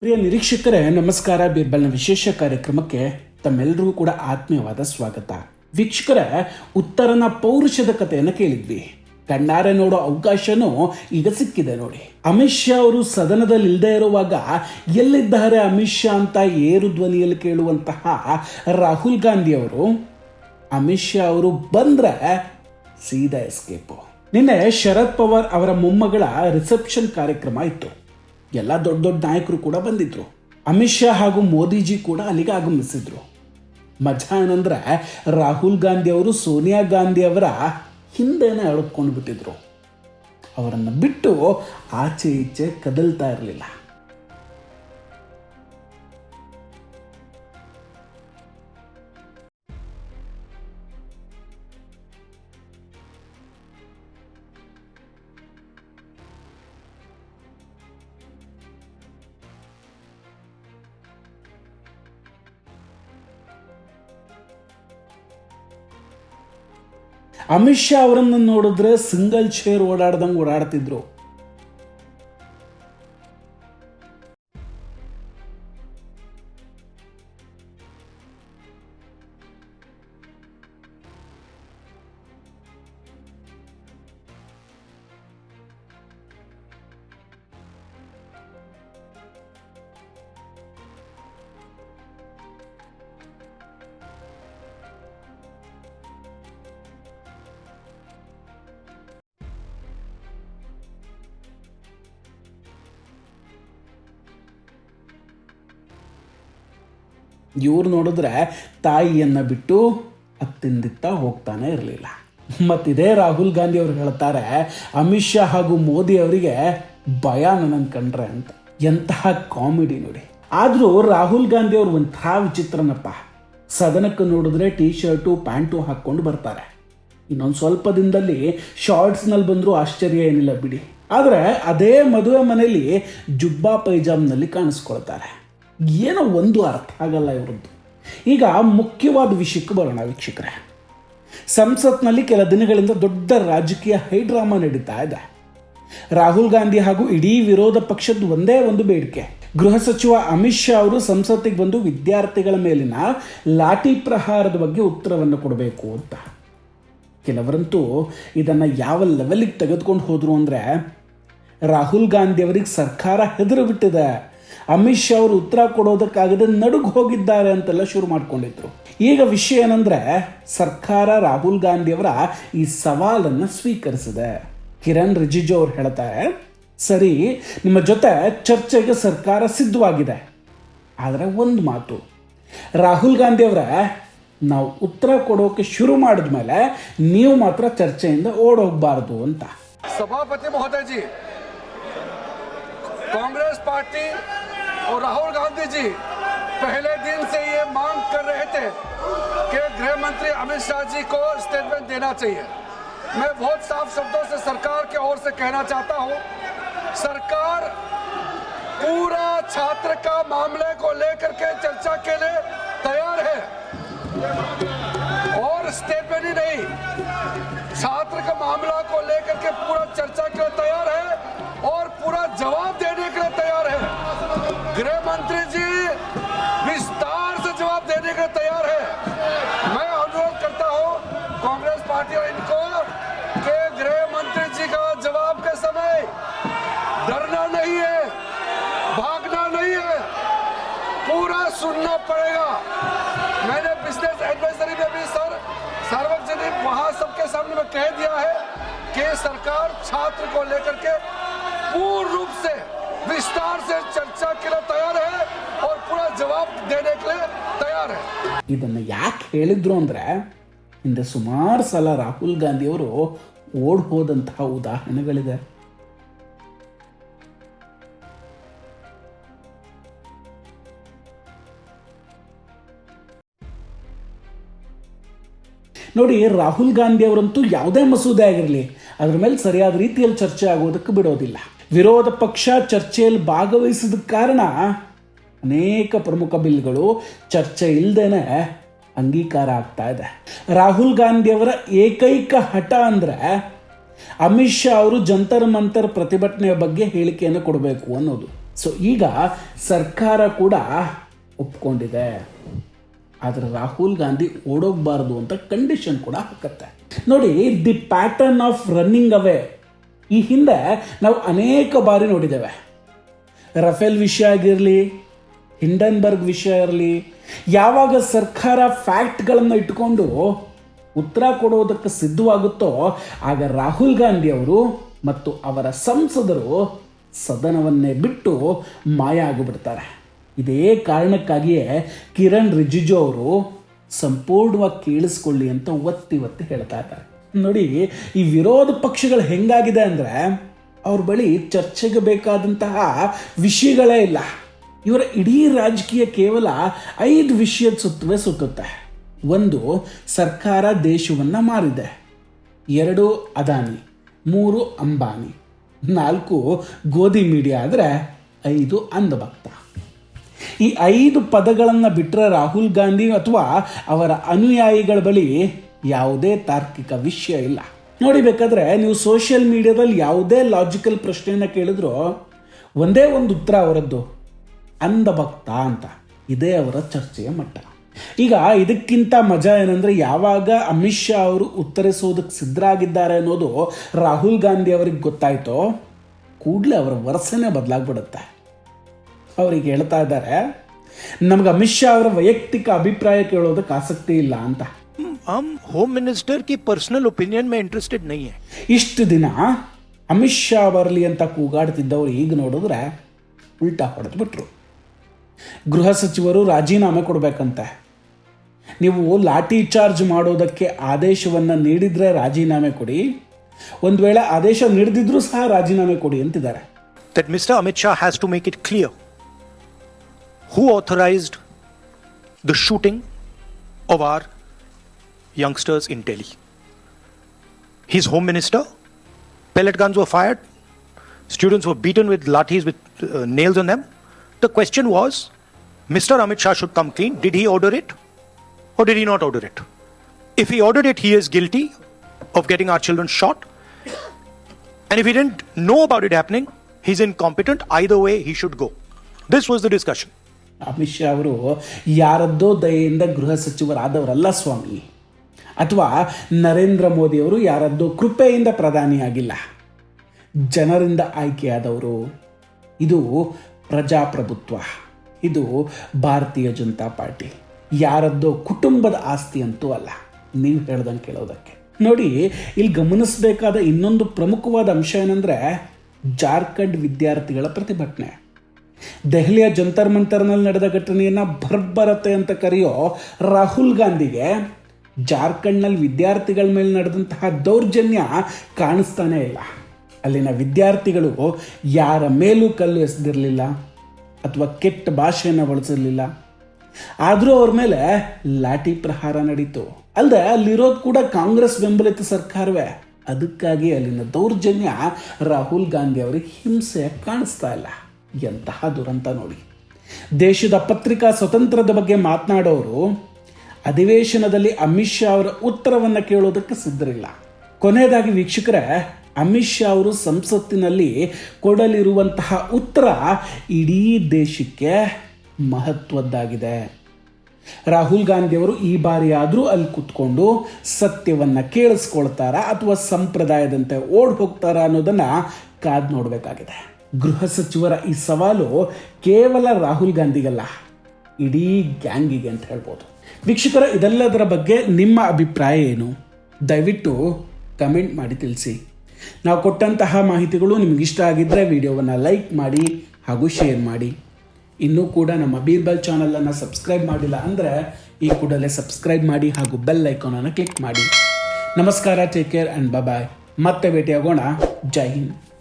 ಪ್ರಿಯ ನಿರೀಕ್ಷಕರೇ ನಮಸ್ಕಾರ. ಬೀರ್ಬಲ್ನ ವಿಶೇಷ ಕಾರ್ಯಕ್ರಮಕ್ಕೆ ತಮ್ಮೆಲ್ಲರಿಗೂ ಕೂಡ ಆತ್ಮೀಯವಾದ ಸ್ವಾಗತ. ವೀಕ್ಷಕರೇ, ಉತ್ತರನ ಪೌರುಷದ ಕಥೆಯನ್ನು ಕೇಳಿದ್ವಿ. ಕಣ್ಣಾರೆ ನೋಡೋ ಅವಕಾಶನೂ ಈಗ ಸಿಕ್ಕಿದೆ ನೋಡಿ. ಅಮಿತ್ ಶಾ ಅವರು ಸದನದಲ್ಲಿ ಇಲ್ಲದೆ ಇರುವಾಗ ಎಲ್ಲಿದ್ದಾರೆ ಅಮಿತ್ ಶಾ ಅಂತ ಏರು ಧ್ವನಿಯಲ್ಲಿ ಕೇಳುವಂತಹ ರಾಹುಲ್ ಗಾಂಧಿ ಅವರು ಅಮಿತ್ ಶಾ ಅವರು ಬಂದ್ರೆ ಸೀದಾ ಎಸ್ಕೇಪು. ನಿನ್ನೆ ಶರದ್ ಪವಾರ್ ಅವರ ಮೊಮ್ಮಗಳ ರಿಸೆಪ್ಷನ್ ಕಾರ್ಯಕ್ರಮ ಇತ್ತು. ಎಲ್ಲ ದೊಡ್ಡ ದೊಡ್ಡ ನಾಯಕರು ಕೂಡ ಬಂದಿದ್ರು. ಅಮಿತ್ ಶಾ ಹಾಗೂ ಮೋದಿಜಿ ಕೂಡ ಅಲ್ಲಿಗೆ ಆಗಮಿಸಿದ್ರು. ಮಜಾ ಏನಂದ್ರೆ ರಾಹುಲ್ ಗಾಂಧಿ ಅವರು ಸೋನಿಯಾ ಗಾಂಧಿ ಅವರ ಹಿಂದೆನೇ ಎಳ್ಕೊಂಡು ಬಿಟ್ಟಿದ್ರು. ಅವರನ್ನು ಬಿಟ್ಟು ಆಚೆ ಈಚೆ ಕದಲ್ತಾ ಇರಲಿಲ್ಲ. ಅಮಿತ್ ಶಾ ಅವರನ್ನು ನೋಡಿದ್ರೆ ಸಿಂಗಲ್ ಚೇರ್ ಓಡಾಡ್ದಂಗೆ ಓಡಾಡ್ತಿದ್ರು. ಇವ್ರು ನೋಡಿದ್ರೆ ತಾಯಿಯನ್ನು ಬಿಟ್ಟು ಅತ್ತಿಂದಿತ್ತ ಹೋಗ್ತಾನೆ ಇರಲಿಲ್ಲ. ಮತ್ತಿದೇ ರಾಹುಲ್ ಗಾಂಧಿ ಅವರು ಹೇಳ್ತಾರೆ, ಅಮಿತ್ ಶಾ ಹಾಗೂ ಮೋದಿ ಅವರಿಗೆ ಭಯ ನನಗೆ ಕಂಡ್ರೆ ಅಂತ. ಎಂತಹ ಕಾಮಿಡಿ ನೋಡಿ. ಆದರೂ ರಾಹುಲ್ ಗಾಂಧಿ ಅವರು ಒಂಥರ ವಿಚಿತ್ರನಪ್ಪ. ಸದನಕ್ಕೆ ನೋಡಿದ್ರೆ ಟೀ ಶರ್ಟು ಪ್ಯಾಂಟು ಹಾಕ್ಕೊಂಡು ಬರ್ತಾರೆ. ಇನ್ನೊಂದು ಸ್ವಲ್ಪ ದಿನದಲ್ಲಿ ಶಾರ್ಟ್ಸ್ನಲ್ಲಿ ಬಂದರೂ ಆಶ್ಚರ್ಯ ಏನಿಲ್ಲ ಬಿಡಿ. ಆದರೆ ಅದೇ ಮದುವೆ ಮನೆಯಲ್ಲಿ ಜುಬ್ಬಾ ಪೈಜಾಮ್ನಲ್ಲಿ ಕಾಣಿಸ್ಕೊಳ್ತಾರೆ. ಏನೋ ಒಂದು ಅರ್ಥ ಆಗಲ್ಲ ಇವರದ್ದು. ಈಗ ಮುಖ್ಯವಾದ ವಿಷಯಕ್ಕೆ ಬರೋಣ ವೀಕ್ಷಕರೇ. ಸಂಸತ್ನಲ್ಲಿ ಕೆಲ ದಿನಗಳಿಂದ ದೊಡ್ಡ ರಾಜಕೀಯ ಹೈಡ್ರಾಮಾ ನಡೀತಾ ಇದೆ. ರಾಹುಲ್ ಗಾಂಧಿ ಹಾಗೂ ಇಡೀ ವಿರೋಧ ಪಕ್ಷದ ಒಂದೇ ಒಂದು ಬೇಡಿಕೆ, ಗೃಹ ಸಚಿವ ಅಮಿತ್ ಶಾ ಅವರು ಸಂಸತ್ತಿಗೆ ಬಂದು ವಿದ್ಯಾರ್ಥಿಗಳ ಮೇಲಿನ ಲಾಠಿ ಪ್ರಹಾರದ ಬಗ್ಗೆ ಉತ್ತರವನ್ನು ಕೊಡಬೇಕು ಅಂತ. ಕೆಲವರಂತೂ ಇದನ್ನು ಯಾವ ಲೆವೆಲಿಗೆ ತೆಗೆದುಕೊಂಡು ಹೋದ್ರು ಅಂದರೆ, ರಾಹುಲ್ ಗಾಂಧಿ ಅವರಿಗೆ ಸರ್ಕಾರ ಹೆದರು ಬಿಟ್ಟಿದೆ, ಅಮಿತ್ ಶಾ ಅವರು ಉತ್ತರ ಕೊಡೋದಕ್ಕಾಗದೆ ನಡುಗು ಹೋಗಿದ್ದಾರೆ ಅಂತೆಲ್ಲ ಶುರು ಮಾಡ್ಕೊಂಡಿದ್ರು. ಈಗ ವಿಷಯ ಏನಂದ್ರೆ, ಸರ್ಕಾರ ರಾಹುಲ್ ಗಾಂಧಿ ಅವರ ಈ ಸವಾಲನ್ನು ಸ್ವೀಕರಿಸಿದೆ. ಕಿರಣ್ ರಿಜಿಜು ಅವರು ಹೇಳ್ತಾರೆ, ಸರಿ, ನಿಮ್ಮ ಜೊತೆ ಚರ್ಚೆಗೆ ಸರ್ಕಾರ ಸಿದ್ಧವಾಗಿದೆ. ಆದರೆ ಒಂದು ಮಾತು, ರಾಹುಲ್ ಗಾಂಧಿ ಅವರ ನಾವು ಉತ್ತರ ಕೊಡೋಕೆ ಶುರು ಮಾಡಿದ್ಮೇಲೆ ನೀವು ಮಾತ್ರ ಚರ್ಚೆಯಿಂದ ಓಡೋಗಬಾರ್ದು ಅಂತ. सभापति महोदय जी, कांग्रेस पार्टी और राहुल गांधी जी पहले दिन से ये मांग कर रहे थे कि गृह मंत्री अमित शाह जी को स्टेटमेंट देना चाहिए. मैं बहुत साफ शब्दों से सरकार के ओर से कहना चाहता हूं, सरकार पूरा छात्र का मामले को लेकर के चर्चा के लिए तैयार है. और स्टेटमेंट ही नहीं, छात्र का मामला को लेकर के पूरा चर्चा के लिए तैयार है और पूरा जवाब देने के लिए तैयार है. गृह मंत्री जी विस्तार से जवाब देने के लिए तैयार है. मैं अनुरोध करता हूं कांग्रेस पार्टी और इनको कि गृह मंत्री जी का जवाब के समय डरना नहीं है, भागना नहीं है, पूरा सुनना पड़ेगा. मैंने बिजनेस एडवाइजरी में भी सार्वजनिक वहां सबके सामने में कह दिया है कि सरकार छात्र को लेकर के पूर्ण रूप से विस्तार से चर्चा के लिए तैयार है और पूरा जवाब देने के लिए तैयार है. ಇದನ್ನು ಯಾಕೆ ಹೇಳಿದ್ರು ಅಂದರೆ, ಹಿಂದೆ ಸುಮಾರು ಸಲ ರಾಹುಲ್ ಗಾಂಧಿ ಅವರು ಓಡ್ ಹೋದಂತಹ ಉದಾಹರಣೆಗಳಿದೆ. ನೋಡಿ, ರಾಹುಲ್ ಗಾಂಧಿ ಅವರಂತೂ ಯಾವುದೇ ಮಸೂದೆ ಆಗಿರಲಿ ಅದ್ರ ಮೇಲೆ ಸರಿಯಾದ ರೀತಿಯಲ್ಲಿ ಚರ್ಚೆ ಆಗೋದಕ್ಕೆ ಬಿಡೋದಿಲ್ಲ. ವಿರೋಧ ಪಕ್ಷ ಚರ್ಚೆಯಲ್ಲಿ ಭಾಗವಹಿಸಿದ ಕಾರಣ ಅನೇಕ ಪ್ರಮುಖ ಬಿಲ್ಗಳು ಚರ್ಚೆ ಇಲ್ಲದೇನೆ ಅಂಗೀಕಾರ ಆಗ್ತಾ ಇದೆ. ರಾಹುಲ್ ಗಾಂಧಿ ಅವರ ಏಕೈಕ ಹಠ ಅಂದರೆ ಅಮಿತ್ ಶಾ ಅವರು ಜಂತರ್ ಮಂತರ್ ಪ್ರತಿಭಟನೆಯ ಬಗ್ಗೆ ಹೇಳಿಕೆಯನ್ನು ಕೊಡಬೇಕು ಅನ್ನೋದು. ಸೊ ಈಗ ಸರ್ಕಾರ ಕೂಡ ಒಪ್ಕೊಂಡಿದೆ, ಆದರೆ ರಾಹುಲ್ ಗಾಂಧಿ ಓಡೋಗಬಾರ್ದು ಅಂತ ಕಂಡೀಷನ್ ಕೂಡ ಹಾಕತ್ತೆ. ನೋಡಿ, ದಿ ಪ್ಯಾಟರ್ನ್ ಆಫ್ ರನ್ನಿಂಗ್ ಅವೇ ಈ ಹಿಂದೆ ನಾವು ಅನೇಕ ಬಾರಿ ನೋಡಿದ್ದೇವೆ. ರಫೇಲ್ ವಿಷಯ ಆಗಿರಲಿ, ಹಿಂಡನ್ಬರ್ಗ್ ವಿಷಯ ಇರಲಿ, ಯಾವಾಗ ಸರ್ಕಾರ ಫ್ಯಾಕ್ಟ್ಗಳನ್ನು ಇಟ್ಕೊಂಡು ಉತ್ತರ ಕೊಡೋದಕ್ಕೆ ಸಿದ್ಧವಾಗುತ್ತೋ ಆಗ ರಾಹುಲ್ ಗಾಂಧಿ ಅವರು ಮತ್ತು ಅವರ ಸಂಸದರು ಸದನವನ್ನೇ ಬಿಟ್ಟು ಮಾಯ ಆಗಿಬಿಡ್ತಾರೆ. ಇದೇ ಕಾರಣಕ್ಕಾಗಿಯೇ ಕಿರಣ್ ರಿಜಿಜು ಅವರು ಸಂಪೂರ್ಣವಾಗಿ ಕೇಳಿಸ್ಕೊಳ್ಳಿ ಅಂತ ಒತ್ತಿ ಹೇಳ್ತಾ ಇದ್ದಾರೆ. ನೋಡಿ, ಈ ವಿರೋಧ ಪಕ್ಷಗಳು ಹೆಂಗಾಗಿದೆ ಅಂದರೆ ಅವ್ರ ಬಳಿ ಚರ್ಚೆಗೆ ಬೇಕಾದಂತಹ ವಿಷಯಗಳೇ ಇಲ್ಲ. ಇವರ ಇಡೀ ರಾಜಕೀಯ ಕೇವಲ 5 ವಿಷಯದ ಸುತ್ತುತ್ತೆ. 1, ಸರ್ಕಾರ ದೇಶವನ್ನು ಮಾರಿದೆ. 2, ಅದಾನಿ. 3, ಅಂಬಾನಿ. 4, ಗೋಧಿ ಮೀಡಿಯಾ ಆದರೆ 5, ಅಂಧಭಕ್ತ. ಈ 5 ಪದಗಳನ್ನು ಬಿಟ್ಟರೆ ರಾಹುಲ್ ಗಾಂಧಿ ಅಥವಾ ಅವರ ಅನುಯಾಯಿಗಳ ಬಳಿ ಯಾವುದೇ ತಾರ್ಕಿಕ ವಿಷಯ ಇಲ್ಲ. ನೋಡಿ, ಬೇಕಾದ್ರೆ ನೀವು ಸೋಷಿಯಲ್ ಮೀಡಿಯಾದಲ್ಲಿ ಯಾವುದೇ ಲಾಜಿಕಲ್ ಪ್ರಶ್ನೆಯನ್ನು ಕೇಳಿದ್ರು ಒಂದೇ ಒಂದು ಉತ್ತರ ಅವರದ್ದು, ಅಂಧಭಕ್ತ ಅಂತ. ಇದೇ ಅವರ ಚರ್ಚೆಯ ಮಟ್ಟ. ಈಗ ಇದಕ್ಕಿಂತ ಮಜಾ ಏನಂದರೆ, ಯಾವಾಗ ಅಮಿತ್ ಶಾ ಅವರು ಉತ್ತರಿಸೋದಕ್ಕೆ ಸಿದ್ಧರಾಗಿದ್ದಾರೆ ಅನ್ನೋದು ರಾಹುಲ್ ಗಾಂಧಿ ಅವರಿಗೆ ಗೊತ್ತಾಯ್ತೋ ಕೂಡಲೇ ಅವರ ವರಸನೆ ಬದಲಾಗ್ಬಿಡುತ್ತೆ. ಅವರಿಗೆ ಹೇಳ್ತಾ ಇದ್ದಾರೆ, ನಮ್ಗೆ ಅಮಿತ್ ಶಾ ಅವರ ವೈಯಕ್ತಿಕ ಅಭಿಪ್ರಾಯ ಕೇಳೋದಕ್ಕೆ ಆಸಕ್ತಿ ಇಲ್ಲ ಅಂತ. ಹೋಮ್ ಮಿನಿಸ್ಟರ್ ಕಿ ಪರ್ಸನಲ್ ಒಪಿನಿಯನ್ ಮೇ ಇಂಟ್ರೆಸ್ಟೆಡ್ ನಹೀ ಹೈ. ಇಷ್ಟು ದಿನ ಅಮಿತ್ ಶಾ ಬರಲಿ ಅಂತ ಕೂಗಾಡ್ತಿದ್ದವರು ಈಗ ನೋಡಿದ್ರೆ ಉಲ್ಟಾ ಹೊಡೆದು ಬಿಟ್ರು. ಗೃಹ ಸಚಿವರು ರಾಜೀನಾಮೆ ಕೊಡಬೇಕಂತೆ. ನೀವು ಲಾಠಿ ಚಾರ್ಜ್ ಮಾಡೋದಕ್ಕೆ ಆದೇಶವನ್ನು ನೀಡಿದರೆ ರಾಜೀನಾಮೆ ಕೊಡಿ, ಒಂದು ವೇಳೆ ಆದೇಶ ನೀಡದಿದ್ರೂ ಸಹ ರಾಜೀನಾಮೆ ಕೊಡಿ ಅಂತಿದ್ದಾರೆ. That Mr. Amit Shah has to make it clear who authorized the shooting of our youngsters in Delhi. He's Home Minister. Pellet guns were fired. Students were beaten with lathis with nails on them. The question was, Mr. Amit Shah should come clean. Did he order it or did he not order it? If he ordered it, he is guilty of getting our children shot. And if he didn't know about it happening, he's incompetent. Either way, he should go. This was the discussion. Amit Shah ಅವರು ಯಾರದ್ದೋ ದಯೆಯಿಂದ ಗೃಹ ಸಚಿವರಾದವರಲ್ಲ ಸ್ವಾಮಿ, ಅಥವಾ ನರೇಂದ್ರ ಮೋದಿಯವರು ಯಾರದ್ದೋ ಕೃಪೆಯಿಂದ ಪ್ರಧಾನಿಯಾಗಿಲ್ಲ. ಜನರಿಂದ ಆಯ್ಕೆಯಾದವರು. ಇದು ಪ್ರಜಾಪ್ರಭುತ್ವ, ಇದು ಭಾರತೀಯ ಜನತಾ ಪಾರ್ಟಿ. ಯಾರದ್ದೋ ಕುಟುಂಬದ ಆಸ್ತಿ ಅಂತೂ ಅಲ್ಲ, ನೀವು ಹೇಳ್ದಂಗೆ ಕೇಳೋದಕ್ಕೆ. ನೋಡಿ, ಇಲ್ಲಿ ಗಮನಿಸಬೇಕಾದ ಇನ್ನೊಂದು ಪ್ರಮುಖವಾದ ಅಂಶ ಏನಂದರೆ ಜಾರ್ಖಂಡ್ ವಿದ್ಯಾರ್ಥಿಗಳ ಪ್ರತಿಭಟನೆ. ದೆಹಲಿಯ ಜಂತರ್ ಮಂತರ್ನಲ್ಲಿ ನಡೆದ ಘಟನೆಯನ್ನು ಬರ್ಬರತೆ ಅಂತ ಕರೆಯೋ ರಾಹುಲ್ ಗಾಂಧಿಗೆ ಜಾರ್ಖಂಡ್ನಲ್ಲಿ ವಿದ್ಯಾರ್ಥಿಗಳ ಮೇಲೆ ನಡೆದಂತಹ ದೌರ್ಜನ್ಯ ಕಾಣಿಸ್ತಾನೇ ಇಲ್ಲ. ಅಲ್ಲಿನ ವಿದ್ಯಾರ್ಥಿಗಳು ಯಾರ ಮೇಲೂ ಕಲ್ಲು ಎಸೆದಿರಲಿಲ್ಲ ಅಥವಾ ಕೆಟ್ಟ ಭಾಷೆಯನ್ನು ಬಳಸಿರಲಿಲ್ಲ. ಆದರೂ ಅವ್ರ ಮೇಲೆ ಲಾಠಿ ಪ್ರಹಾರ ನಡೀತು. ಅಲ್ಲದೆ ಅಲ್ಲಿರೋದು ಕೂಡ ಕಾಂಗ್ರೆಸ್ ಬೆಂಬಲಿತ ಸರ್ಕಾರವೇ. ಅದಕ್ಕಾಗಿ ಅಲ್ಲಿನ ದೌರ್ಜನ್ಯ ರಾಹುಲ್ ಗಾಂಧಿ ಅವರಿಗೆ ಹಿಂಸೆ ಕಾಣಿಸ್ತಾ ಇಲ್ಲ. ಎಂತಹ ದುರಂತ ನೋಡಿ. ದೇಶದ ಪತ್ರಿಕಾ ಸ್ವತಂತ್ರದ ಬಗ್ಗೆ ಮಾತನಾಡೋರು ಅಧಿವೇಶನದಲ್ಲಿ ಅಮಿತ್ ಶಾ ಅವರ ಉತ್ತರವನ್ನು ಕೇಳೋದಕ್ಕೆ ಸಿದ್ಧರಿಲ್ಲ. ಕೊನೆಯದಾಗಿ ವೀಕ್ಷಕರೇ, ಅಮಿತ್ ಶಾ ಅವರು ಸಂಸತ್ತಿನಲ್ಲಿ ಕೊಡಲಿರುವಂತಹ ಉತ್ತರ ಇಡೀ ದೇಶಕ್ಕೆ ಮಹತ್ವದ್ದಾಗಿದೆ. ರಾಹುಲ್ ಗಾಂಧಿ ಅವರು ಈ ಬಾರಿ ಆದರೂ ಅಲ್ಲಿ ಕೂತ್ಕೊಂಡು ಸತ್ಯವನ್ನು ಕೇಳಿಸ್ಕೊಳ್ತಾರಾ ಅಥವಾ ಸಂಪ್ರದಾಯದಂತೆ ಓಡ್ ಹೋಗ್ತಾರಾ ಅನ್ನೋದನ್ನು ಕಾದು ನೋಡಬೇಕಾಗಿದೆ. ಗೃಹ ಸಚಿವರ ಈ ಸವಾಲು ಕೇವಲ ರಾಹುಲ್ ಗಾಂಧಿಗಲ್ಲ, ಇಡೀ ಗ್ಯಾಂಗಿಗೆ ಅಂತ ಹೇಳ್ಬೋದು. ವೀಕ್ಷಕರ, ಇದೆಲ್ಲದರ ಬಗ್ಗೆ ನಿಮ್ಮ ಅಭಿಪ್ರಾಯ ಏನು? ದಯವಿಟ್ಟು ಕಮೆಂಟ್ ಮಾಡಿ ತಿಳಿಸಿ. ನಾವು ಕೊಟ್ಟಂತಹ ಮಾಹಿತಿಗಳು ನಿಮಗಿಷ್ಟ ಆಗಿದ್ದರೆ ವಿಡಿಯೋವನ್ನು ಲೈಕ್ ಮಾಡಿ ಹಾಗೂ ಶೇರ್ ಮಾಡಿ. ಇನ್ನೂ ಕೂಡ ನಮ್ಮ ಬೀರ್ಬಲ್ ಚಾನಲನ್ನು ಸಬ್ಸ್ಕ್ರೈಬ್ ಮಾಡಿಲ್ಲ ಅಂದರೆ ಈ ಕೂಡಲೇ ಸಬ್ಸ್ಕ್ರೈಬ್ ಮಾಡಿ ಹಾಗೂ ಬೆಲ್ ಐಕಾನನ್ನು ಕ್ಲಿಕ್ ಮಾಡಿ. ನಮಸ್ಕಾರ, ಟೇಕ್ ಕೇರ್ ಆ್ಯಂಡ್ ಬಾಯ್. ಮತ್ತೆ ಭೇಟಿಯಾಗೋಣ. ಜೈ ಹಿಂದ್.